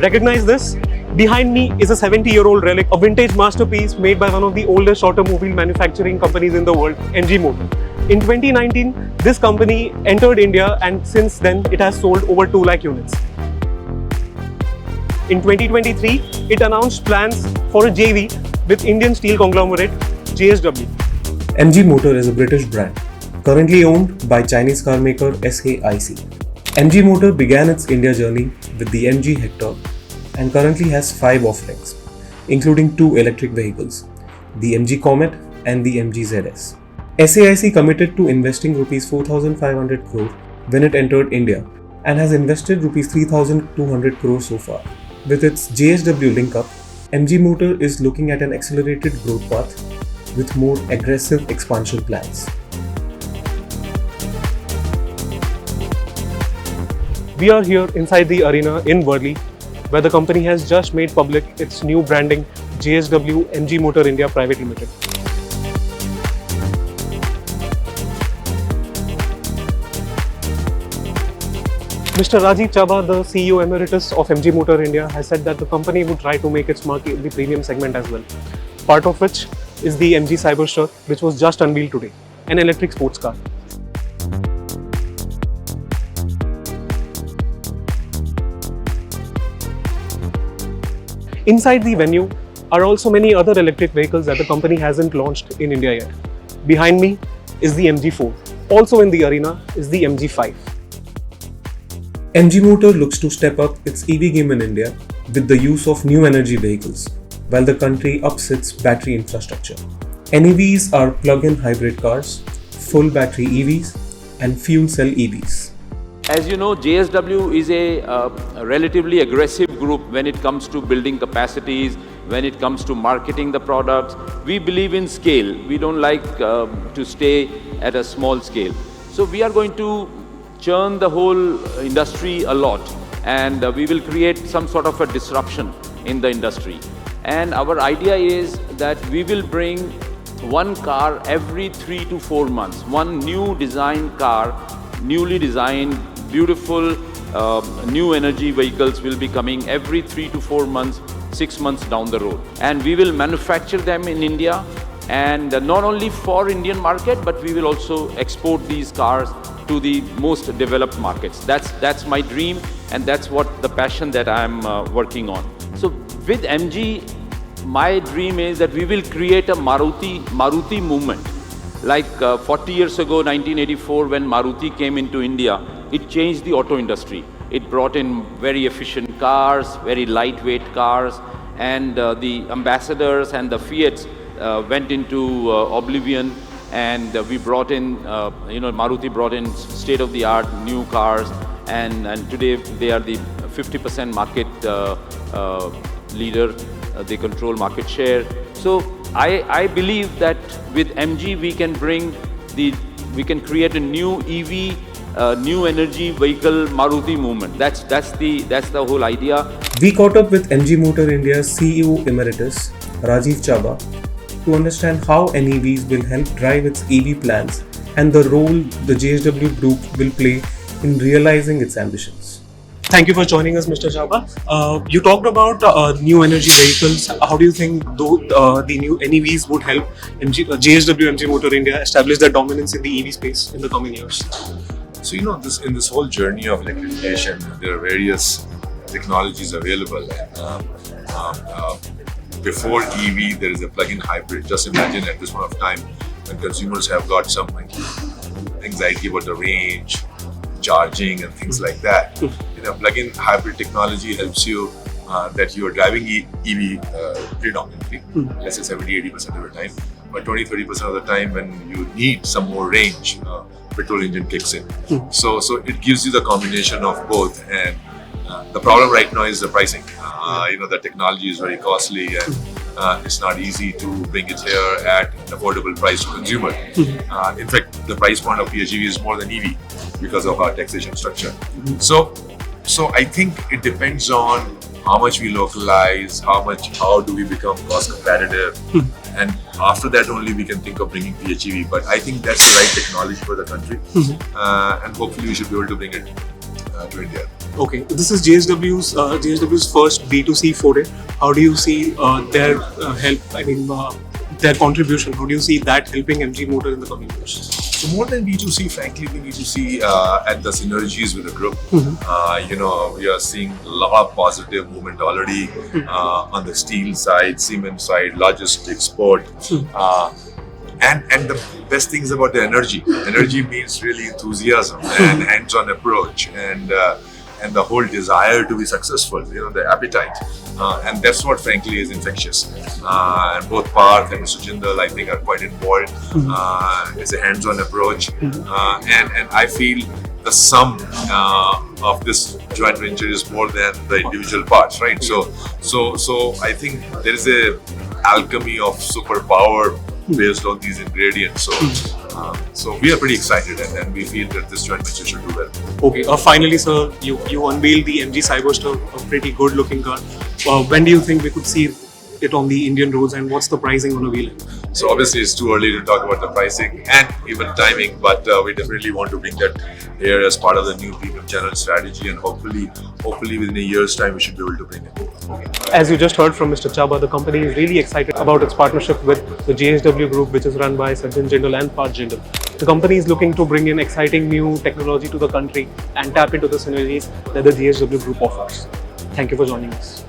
Recognize this? Behind me is a 70-year-old relic, a vintage masterpiece made by one of the oldest automobile manufacturing companies in the world, MG Motor. In 2019, this company entered India, and since then it has sold over 2 lakh units. In 2023, it announced plans for a JV with Indian steel conglomerate JSW. MG Motor is a British brand, currently owned by Chinese car maker SAIC. MG Motor began its India journey with the MG Hector and currently has 5 offerings, including 2 electric vehicles, the MG Comet and the MG ZS. SAIC committed to investing Rs 4,500 crore when it entered India and has invested Rs 3,200 crore so far. With its JSW link-up, MG Motor is looking at an accelerated growth path with more aggressive expansion plans. We are here inside the arena in Worli, where the company has just made public its new branding, JSW MG Motor India Private Limited. Mr. Rajeev Chaba, the CEO Emeritus of MG Motor India, has said that the company would try to make its mark in the premium segment as well. Part of which is the MG Cyberster, which was just unveiled today, an electric sports car. Inside the venue are also many other electric vehicles that the company hasn't launched in India yet. Behind me is the MG4. Also in the arena is the MG5. MG Motor looks to step up its EV game in India with the use of new energy vehicles, while the country ups its battery infrastructure. NEVs are plug-in hybrid cars, full battery EVs, and fuel cell EVs. As you know, JSW is a relatively aggressive group when it comes to building capacities, when it comes to marketing the products. We believe in scale. We don't like to stay at a small scale. So we are going to churn the whole industry a lot, and we will create some sort of a disruption in the industry. And our idea is that we will bring one car every 3 to 4 months. One new design car, newly designed, beautiful new energy vehicles will be coming every 3 to 4 months, 6 months down the road. And we will manufacture them in India, and not only for Indian market, but we will also export these cars to the most developed markets. That's my dream, and that's what the passion that I'm working on. So with MG, my dream is that we will create a Maruti movement. Like 40 years ago, 1984, when Maruti came into India, it changed the auto industry. It brought in very efficient cars, very lightweight cars, and the ambassadors and the Fiats went into oblivion, and we brought in, Maruti brought in state-of-the-art new cars, and today they are the 50% market leader. They control market share. So I believe that with MG we can create a new EV, new energy vehicle Maruti movement. That's the whole idea. We caught up with MG Motor India's CEO Emeritus Rajeev Chaba to understand how NEVs will help drive its EV plans and the role the JSW Group will play in realizing its ambitions. Thank you for joining us, Mr. Chaba. You talked about new energy vehicles. How do you think the new NEVs would help JSW MG Motor India establish their dominance in the EV space in the coming years? So in this whole journey of electrification, there are various technologies available. Before EV, there is a plug-in hybrid. Just imagine at this point of time when consumers have got some anxiety about the range, charging and things like that. Plug-in hybrid technology helps you that you are driving EV predominantly, let's say 70-80% of the time, but 20-30% of the time when you need some more range, petrol engine kicks in. So it gives you the combination of both, and the problem right now is the pricing. The technology is very costly, and it's not easy to bring it here at an affordable price to consumer. In fact, the price point of PHEV is more than EV because of our taxation structure. So I think it depends on how much we localize, how do we become cost competitive, and after that only we can think of bringing PHEV. But I think that's the right technology for the country, and hopefully we should be able to bring it to India. Okay, this is JSW's first B2C foray. How do you see their help? I mean, their contribution. How do you see that helping MG Motor in the coming years? So more than B2C, frankly, we need to see at the synergies with the group. We are seeing a lot of positive movement already on the steel side, cement side, logistics, port. And the best things about the energy. Energy means really enthusiasm and hands-on approach and the whole desire to be successful, the appetite. And that's what frankly is infectious. And both Parth and Mr. Jindal, I think, are quite involved. It's a hands-on approach. And I feel the sum of this joint venture is more than the individual parts, right? So I think there is a alchemy of superpower based on these ingredients. So we are pretty excited and we feel that this joint venture should do well. Okay, finally, sir, you unveiled the MG Cyberster, a pretty good looking car. When do you think we could see it on the Indian roads, and what's the pricing on a wheel? So obviously it's too early to talk about the pricing and even timing, but we definitely want to bring that here as part of the new premium channel strategy, and hopefully within a year's time we should be able to bring it. As you just heard from Mr. Chaba, the company is really excited about its partnership with the JSW Group, which is run by Sajjan Jindal and Parth Jindal. The company is looking to bring in exciting new technology to the country and tap into the synergies that the JSW Group offers. Thank you for joining us.